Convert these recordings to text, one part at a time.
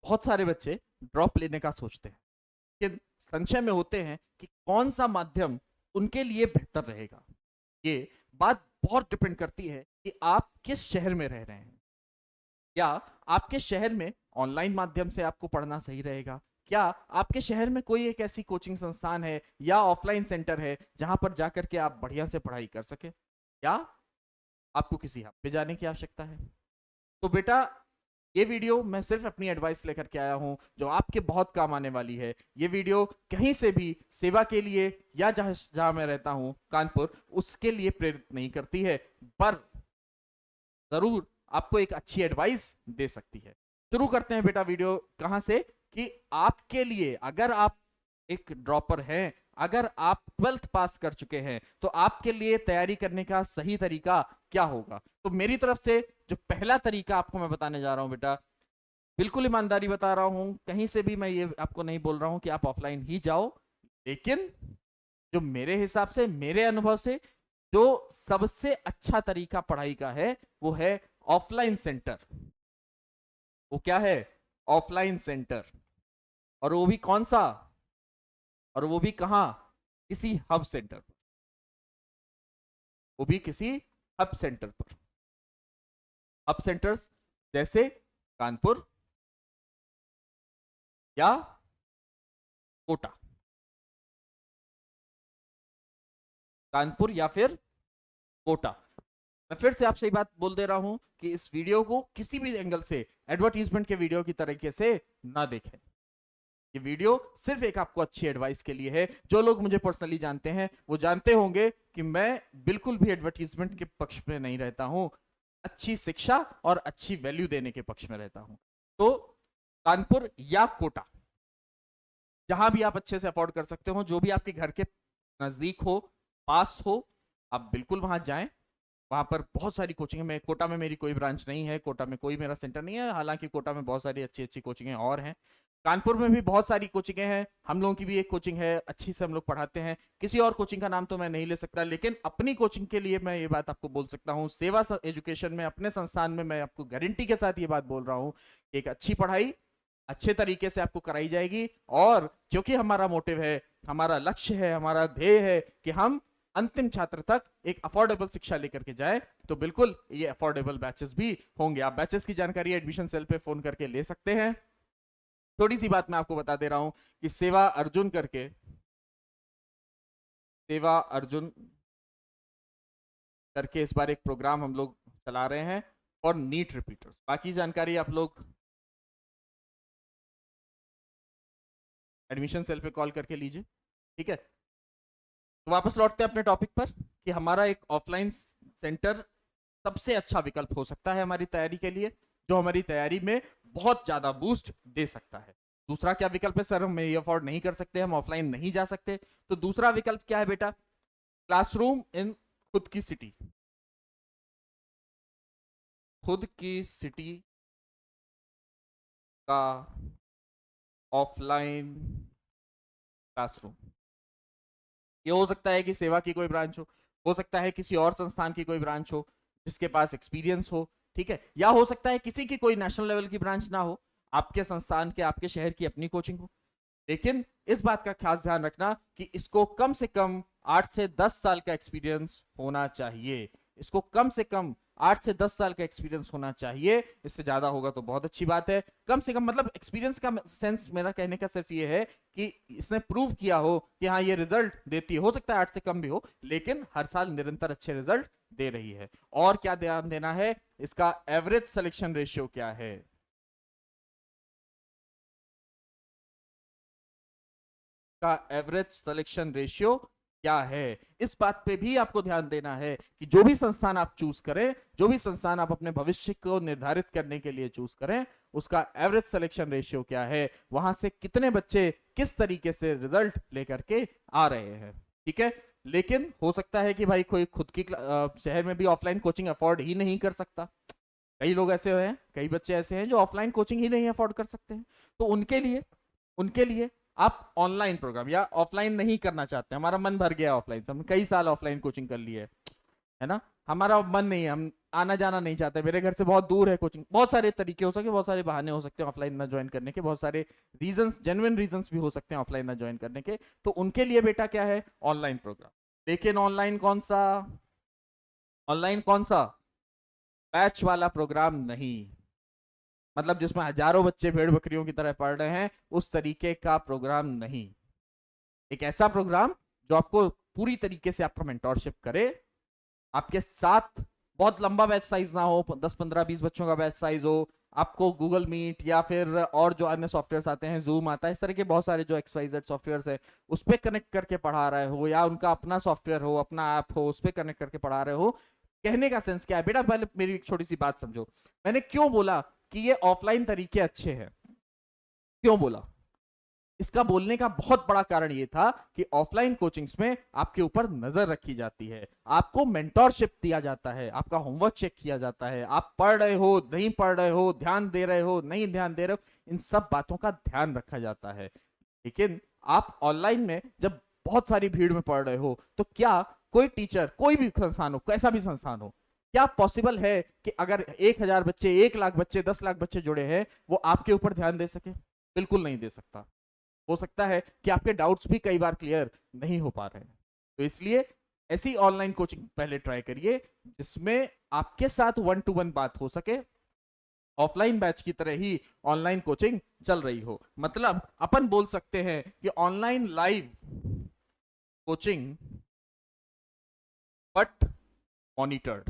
बहुत सारे बच्चे ड्रॉप लेने का सोचते हैं, लेकिन संशय में होते हैं कि कौन सा माध्यम उनके लिए बेहतर रहेगा। ये बात बहुत डिपेंड करती है कि आप किस शहर में रह रहे हैं। क्या आपके शहर में ऑनलाइन माध्यम से आपको पढ़ना सही रहेगा? क्या आपके शहर में कोई एक ऐसी कोचिंग संस्थान है या ऑफलाइन सेंटर है जहां पर जाकर के आप बढ़िया से पढ़ाई कर सके? या आपको किसी हब पे जाने की आवश्यकता है? तो बेटा, ये वीडियो मैं सिर्फ अपनी एडवाइस लेकर के आया हूं जो आपके बहुत काम आने वाली है। ये वीडियो कहीं से भी सेवा के लिए या जहां जहां मैं रहता हूं कानपुर, उसके लिए प्रेरित नहीं करती है, पर जरूर आपको एक अच्छी एडवाइस दे सकती है। शुरू करते हैं बेटा वीडियो कहां से, कि आपके लिए अगर आप एक ड्रॉपर हैं, अगर आप 12th पास कर चुके हैं, तो आपके लिए तैयारी करने का सही तरीका क्या होगा। तो मेरी तरफ से जो पहला तरीका आपको मैं बताने जा रहा हूं बेटा, बिल्कुल ईमानदारी बता रहा हूं, कहीं से भी मैं ये आपको नहीं बोल रहा हूं कि आप ऑफलाइन ही जाओ, लेकिन जो मेरे हिसाब से, मेरे अनुभव से जो सबसे अच्छा तरीका पढ़ाई का है वो है ऑफलाइन सेंटर। वो क्या है? Offline centre. और वो भी कौन सा? और वो भी कहां? किसी हब सेंटर पर। वो भी किसी हब सेंटर पर। हब सेंटर्स जैसे कानपुर या कोटा। कानपुर या फिर कोटा। मैं फिर से आपसे ये बात बोल दे रहा हूं कि इस वीडियो को किसी भी एंगल से एडवर्टीजमेंट के वीडियो की तरीके से ना देखें। ये वीडियो सिर्फ एक आपको अच्छी एडवाइस के लिए है। जो लोग मुझे पर्सनली जानते हैं वो जानते होंगे कि मैं बिल्कुल भी एडवर्टीजमेंट के पक्ष में नहीं रहता हूं, अच्छी शिक्षा और अच्छी वैल्यू देने के पक्ष में रहता हूं। तो कानपुर या कोटा, जहां भी आप अच्छे से अफोर्ड कर सकते हो, जो भी आपके घर के नजदीक हो, पास हो, आप बिल्कुल वहां जाएं। वहां पर बहुत सारी कोचिंग है। मैं कोटा में, मेरी कोई ब्रांच नहीं है, कोटा में कोई मेरा सेंटर नहीं है, हालांकि कोटा में बहुत सारी अच्छी अच्छी कोचिंगें और हैं। कानपुर में भी बहुत सारी कोचिंगें हैं, हम लोगों की भी एक कोचिंग है, अच्छी से हम लोग पढ़ाते हैं। किसी और कोचिंग का नाम तो मैं नहीं ले सकता, लेकिन अपनी कोचिंग के लिए मैं ये बात आपको बोल सकता हूँ, सेवा एजुकेशन में, अपने संस्थान में मैं आपको गारंटी के साथ ये बात बोल रहा हूँ, एक अच्छी पढ़ाई अच्छे तरीके से आपको कराई जाएगी। और क्योंकि हमारा मोटिव है, हमारा लक्ष्य है, हमारा ध्येय है कि हम अंतिम छात्र तक एक अफोर्डेबल शिक्षा लेकर के जाए, तो बिल्कुल ये अफोर्डेबल बैचेस भी होंगे। आप बैचेस की जानकारी एडमिशन सेल पे फोन करके ले सकते हैं। थोड़ी सी बात मैं आपको बता दे रहा हूं कि सेवा अर्जुन करके इस बार एक प्रोग्राम हम लोग चला रहे हैं और नीट रिपीटर्स। बाकी जानकारी आप लोग एडमिशन सेल पे कॉल करके लीजिए, ठीक है। तो वापस लौटते हैं अपने टॉपिक पर कि हमारा एक ऑफलाइन सेंटर सबसे अच्छा विकल्प हो सकता है हमारी तैयारी के लिए, जो हमारी तैयारी में बहुत ज्यादा बूस्ट दे सकता है। दूसरा क्या विकल्प है? सर हम ये अफोर्ड नहीं कर सकते, हम ऑफलाइन नहीं जा सकते। तो दूसरा विकल्प क्या है बेटा? क्लासरूम इन खुद की सिटी। खुद की सिटी का ऑफलाइन क्लासरूम। ये हो सकता है कि सेवा की कोई ब्रांच हो सकता है किसी और संस्थान की कोई ब्रांच हो जिसके पास एक्सपीरियंस हो, ठीक है, या हो सकता है किसी की कोई नेशनल लेवल की ब्रांच ना हो, आपके संस्थान के, आपके शहर की अपनी कोचिंग हो। लेकिन इस बात का खास ध्यान रखना कि इसको कम से कम 8 से 10 साल का एक्सपीरियंस होना चाहिए। इसको कम से कम 8 से 10 साल का एक्सपीरियंस होना चाहिए। इससे ज्यादा होगा तो बहुत अच्छी बात है। कम से कम मतलब एक्सपीरियंस का सेंस मेरा कहने का सिर्फ ये है कि इसने प्रूव किया हो कि हाँ ये रिजल्ट देती है। हो सकता है 8 से कम भी हो, लेकिन हर साल निरंतर अच्छे रिजल्ट दे रही है। और क्या ध्यान देना है? इसका एवरेज सिलेक्शन रेशियो क्या है? का एवरेज सिलेक्शन रेशियो क्या है? इस बात पे भी आपको ध्यान देना है कि जो भी संस्थान आप चूज करें, जो भी संस्थान आप अपने भविष्य को निर्धारित करने के लिए चूज करें, उसका एवरेज सिलेक्शन रेशियो क्या है, वहां से कितने बच्चे किस तरीके से रिजल्ट लेकर के आ रहे हैं, ठीक है। लेकिन हो सकता है कि भाई कोई खुद की शहर में भी ऑफलाइन कोचिंग अफोर्ड ही नहीं कर सकता। कई लोग ऐसे हैं, कई बच्चे ऐसे हैं जो ऑफलाइन कोचिंग ही नहीं अफोर्ड कर सकते हैं। तो उनके लिए आप ऑनलाइन प्रोग्राम, या ऑफलाइन नहीं करना चाहते, हमारा मन भर गया ऑफलाइन से, हमने कई साल ऑफलाइन कोचिंग कर ली है ना, हमारा मन नहीं है, हम आना जाना नहीं चाहते, मेरे घर से बहुत दूर है कोचिंग, बहुत सारे तरीके हो सकते हैं, बहुत सारे बहाने हो सकते हैं ऑफलाइन ना ज्वाइन करने के, बहुत सारे रीजंस, जेन्युइन रीजंस भी हो सकते हैं ऑफलाइन ना ज्वाइन करने के, तो उनके लिए बेटा क्या है, ऑनलाइन प्रोग्राम। लेकिन ऑनलाइन कौन सा, ऑनलाइन कौन सा, बैच वाला प्रोग्राम नहीं, मतलब जिसमें हजारों बच्चे भेड़ बकरियों की तरह पढ़ रहे हैं, उस तरीके का प्रोग्राम नहीं। एक ऐसा प्रोग्राम जो आपको पूरी तरीके से आपका मेंटोरशिप करे, आपके साथ बहुत लंबा बैच साइज ना हो, 10 15 20 बच्चों का बैच साइज हो, आपको गूगल मीट या फिर और जो अन्य सॉफ्टवेयर आते हैं, जूम आता है, इस तरह के बहुत सारे जो XYZ सॉफ्टवेयर है, उस पर कनेक्ट करके पढ़ा रहे हो, या उनका अपना सॉफ्टवेयर हो, अपना ऐप हो, उस पर कनेक्ट करके पढ़ा रहे हो। कहने का सेंस क्या है बेटा, पहले मेरी एक छोटी सी बात समझो, मैंने क्यों बोला कि ये ऑफलाइन तरीके अच्छे हैं, क्यों बोला, इसका बोलने का बहुत बड़ा कारण ये था कि ऑफलाइन कोचिंग्स में आपके ऊपर नजर रखी जाती है, आपको मेंटोरशिप दिया जाता है, आपका होमवर्क चेक किया जाता है, आप पढ़ रहे हो नहीं पढ़ रहे हो, ध्यान दे रहे हो नहीं ध्यान दे रहे हो, इन सब बातों का ध्यान रखा जाता है। लेकिन आप ऑनलाइन में जब बहुत सारी भीड़ में पढ़ रहे हो, तो क्या कोई टीचर, कोई भी संस्थान हो, कैसा भी संस्थान हो, क्या पॉसिबल है कि अगर 1,000 बच्चे, 1 लाख बच्चे, 10 लाख बच्चे जुड़े हैं, वो आपके ऊपर ध्यान दे सके? बिल्कुल नहीं दे सकता। हो सकता है कि आपके डाउट्स भी कई बार क्लियर नहीं हो पा रहे हैं, तो इसलिए ऐसी ऑनलाइन कोचिंग पहले ट्राई करिए जिसमें आपके साथ 1 to 1 बात हो सके, ऑफलाइन बैच की तरह ही ऑनलाइन कोचिंग चल रही हो। मतलब अपन बोल सकते हैं कि online live coaching but monitored,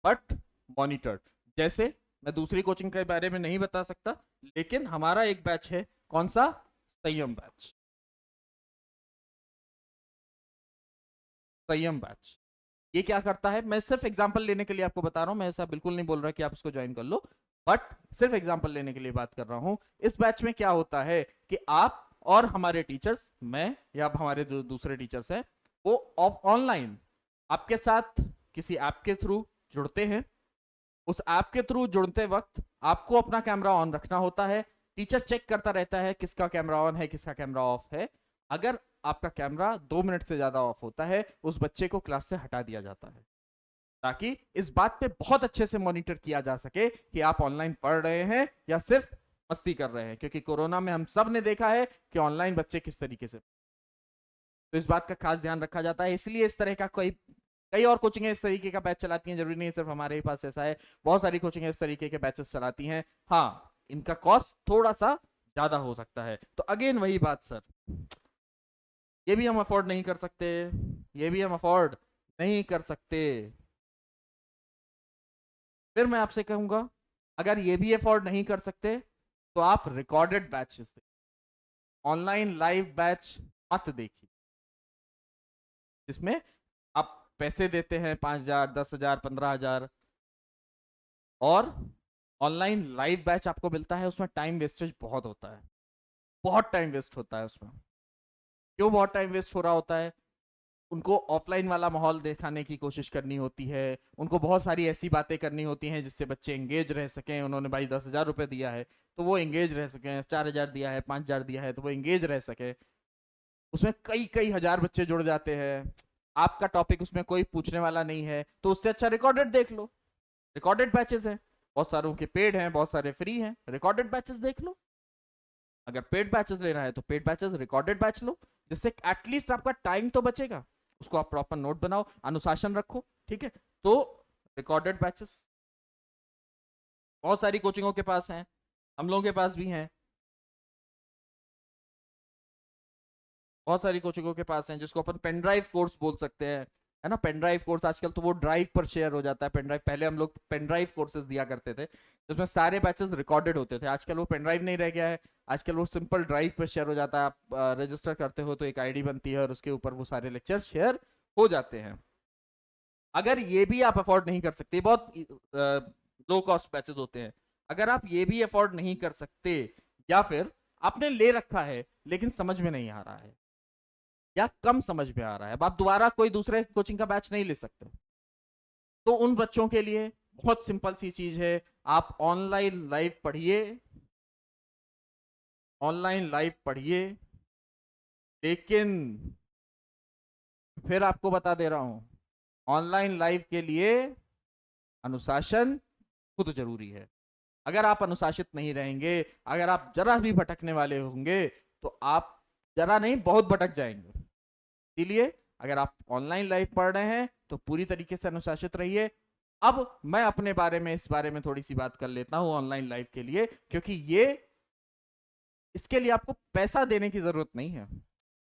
but monitored. जैसे मैं दूसरी कोचिंग के बारे में नहीं बता सकता, लेकिन हमारा एक बैच है, कौन सा, संयम बैच, संयम बैच। ये क्या करता है, मैं सिर्फ एग्जांपल लेने के लिए आपको बता रहा हूं, मैं ऐसा बिल्कुल नहीं बोल रहा कि आप इसको ज्वाइन कर लो, बट सिर्फ एग्जांपल लेने के लिए बात कर रहा हूं। इस बैच में क्या होता है कि आप और हमारे टीचर्स, मैं या हमारे जो दूसरे टीचर्स हैं, वो ऑनलाइन आपके साथ किसी ऐप के थ्रू जुड़ते हैं। उस ऐप के थ्रू जुड़ते वक्त आपको अपना कैमरा ऑन रखना होता है, टीचर चेक करता रहता है किसका कैमरा ऑन है, किसका कैमरा ऑफ है। अगर आपका कैमरा 2 मिनट से ज्यादा ऑफ होता है, उस बच्चे को क्लास से हटा दिया जाता है, ताकि इस बात पे बहुत अच्छे से मॉनिटर किया जा सके कि आप ऑनलाइन पढ़ रहे हैं या सिर्फ मस्ती कर रहे हैं, क्योंकि कोरोना में हम सब ने देखा है कि ऑनलाइन बच्चे किस तरीके से, तो इस बात का खास ध्यान रखा जाता है। इसलिए इस तरह का कोई, कई और कोचिंगें इस तरीके का बैच चलाती हैं, जरूरी नहीं सिर्फ हमारे ही पास ऐसा है, बहुत सारी कोचिंगें इस तरीके के बैचेस चलाती हैं। हाँ, इनका कॉस्ट थोड़ा सा ज्यादा हो सकता है। तो अगेन वही बात सर, ये भी हम अफोर्ड नहीं कर सकते, ये भी हम अफोर्ड नहीं कर सकते, फिर मैं आपसे कहूंगा, अगर ये भी अफोर्ड नहीं कर सकते तो आप recorded batches, online live batch मत देखिए, जिसमें आप पैसे देते हैं 5,000, 10,000, 15,000, और ऑनलाइन लाइव बैच आपको मिलता है, उसमें टाइम वेस्टेज बहुत होता है, बहुत टाइम वेस्ट होता है उसमें। क्यों बहुत टाइम वेस्ट हो रहा होता है, उनको ऑफलाइन वाला माहौल दिखाने की कोशिश करनी होती है, उनको बहुत सारी ऐसी बातें करनी होती हैं जिससे बच्चे एंगेज रह सकें। उन्होंने भाई 10,000 रुपये दिया है तो वो एंगेज रह सकें, 4,000 दिया है, 5,000 दिया है तो वो एंगेज रह सके। उसमें कई कई हजार बच्चे जुड़ जाते हैं, आपका टॉपिक उसमें कोई पूछने वाला नहीं है, तो उससे अच्छा रिकॉर्डेड देख लो, रिकॉर्डेड बैचेस हैं, बहुत सारों के पेड हैं, बहुत सारे फ्री हैं, रिकॉर्डेड बैचेस देख लो। अगर पेड बैचेस लेना है तो पेड बैचेस, रिकॉर्डेड बैच लो, जिससे एटलीस्ट आपका टाइम तो बचेगा, उसको आप प्रॉपर नोट बनाओ, अनुशासन रखो, ठीक है। तो रिकॉर्डेड बैचेस बहुत सारी कोचिंगों के पास हैं, हम लोगों के पास भी हैं, बहुत सारी कोचिंगों के पास हैं, जिसको अपन पेन ड्राइव कोर्स बोल सकते हैं, है ना। पेन ड्राइव कोर्स आजकल तो वो ड्राइव पर शेयर हो जाता है, पेन ड्राइव, पहले हम लोग पेन ड्राइव कोर्सेज दिया करते थे जिसमें सारे बैचेस रिकॉर्डेड होते थे, आजकल वो पेन ड्राइव नहीं रह गया है, आजकल वो सिंपल ड्राइव पर शेयर हो जाता है। आप रजिस्टर करते हो तो एक आईडी बनती है और उसके ऊपर वो सारे लेक्चर शेयर हो जाते हैं। अगर ये भी आप अफोर्ड नहीं कर सकते, बहुत लो कॉस्ट बैचेस होते हैं, अगर आप ये भी अफोर्ड नहीं कर सकते, या फिर आपने ले रखा है लेकिन समझ में नहीं आ रहा है, या कम समझ में आ रहा है, अब आप दोबारा कोई दूसरे कोचिंग का बैच नहीं ले सकते, तो उन बच्चों के लिए बहुत सिंपल सी चीज है, आप ऑनलाइन लाइव पढ़िए, ऑनलाइन लाइव पढ़िए, लेकिन फिर आपको बता दे रहा हूं, ऑनलाइन लाइव के लिए अनुशासन खुद जरूरी है। अगर आप अनुशासित नहीं रहेंगे, अगर आप जरा भी भटकने वाले होंगे, तो आप जरा नहीं बहुत भटक जाएंगे। इसीलिए अगर आप ऑनलाइन लाइव पढ़ रहे हैं तो पूरी तरीके से अनुशासित रहिए। अब मैं अपने बारे में, इस बारे में थोड़ी सी बात कर लेता हूं ऑनलाइन लाइव के लिए, क्योंकि ये इसके लिए आपको पैसा देने की जरूरत नहीं है।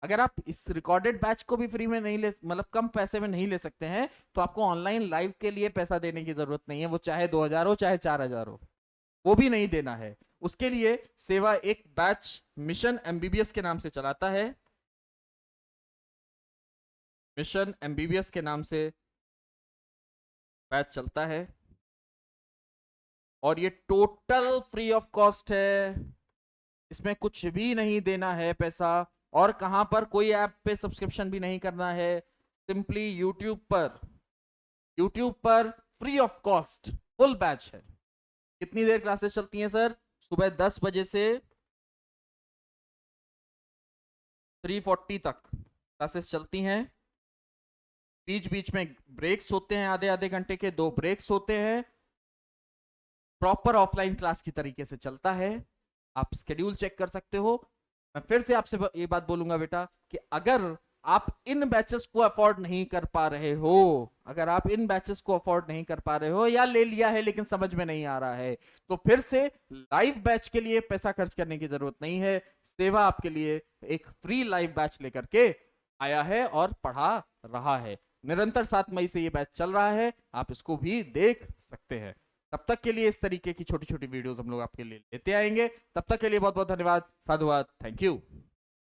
अगर आप इस रिकॉर्डेड बैच को भी फ्री में नहीं ले, मतलब कम पैसे में नहीं ले सकते हैं, तो आपको ऑनलाइन लाइव के लिए पैसा देने की जरूरत नहीं है। वो चाहे 2000 हो चाहे 4000 हो, वो भी नहीं देना है। उसके लिए सेवा एक बैच मिशन एमबीबीएस के नाम से चलाता है। मिशन एमबीबीएस के नाम से बैच चलता है और ये टोटल फ्री ऑफ कॉस्ट है। इसमें कुछ भी नहीं देना है पैसा, और कहां पर कोई ऐप पे सब्सक्रिप्शन भी नहीं करना है। सिंपली यूट्यूब पर free of cost full batch है। कितनी देर क्लासेस चलती हैं सर? सुबह 10 बजे से 3:40 तक क्लासेस चलती हैं। बीच बीच में ब्रेक्स होते हैं, आधे आधे घंटे के 2 ब्रेक्स होते हैं। प्रॉपर ऑफलाइन क्लास की तरीके से चलता है। आप स्केड्यूल चेक कर सकते हो। मैं फिर से आपसे ये बात बोलूंगा बेटा कि अगर आप इन बैचेस को अफोर्ड नहीं कर पा रहे हो, अगर आप इन बैचेस को अफोर्ड नहीं कर पा रहे हो या ले लिया है लेकिन समझ में नहीं आ रहा है, तो फिर से लाइव बैच के लिए पैसा खर्च करने की जरूरत नहीं है। सेवा आपके लिए एक फ्री लाइव बैच लेकर के आया है और पढ़ा रहा है। निरंतर 7 मई से ये बैच चल रहा है, आप इसको भी देख सकते हैं। तब तक के लिए इस तरीके की छोटी छोटी वीडियोस हम लोग आपके लिए लेते आएंगे। तब तक के लिए बहुत बहुत धन्यवाद, साधुवाद, थैंक यू।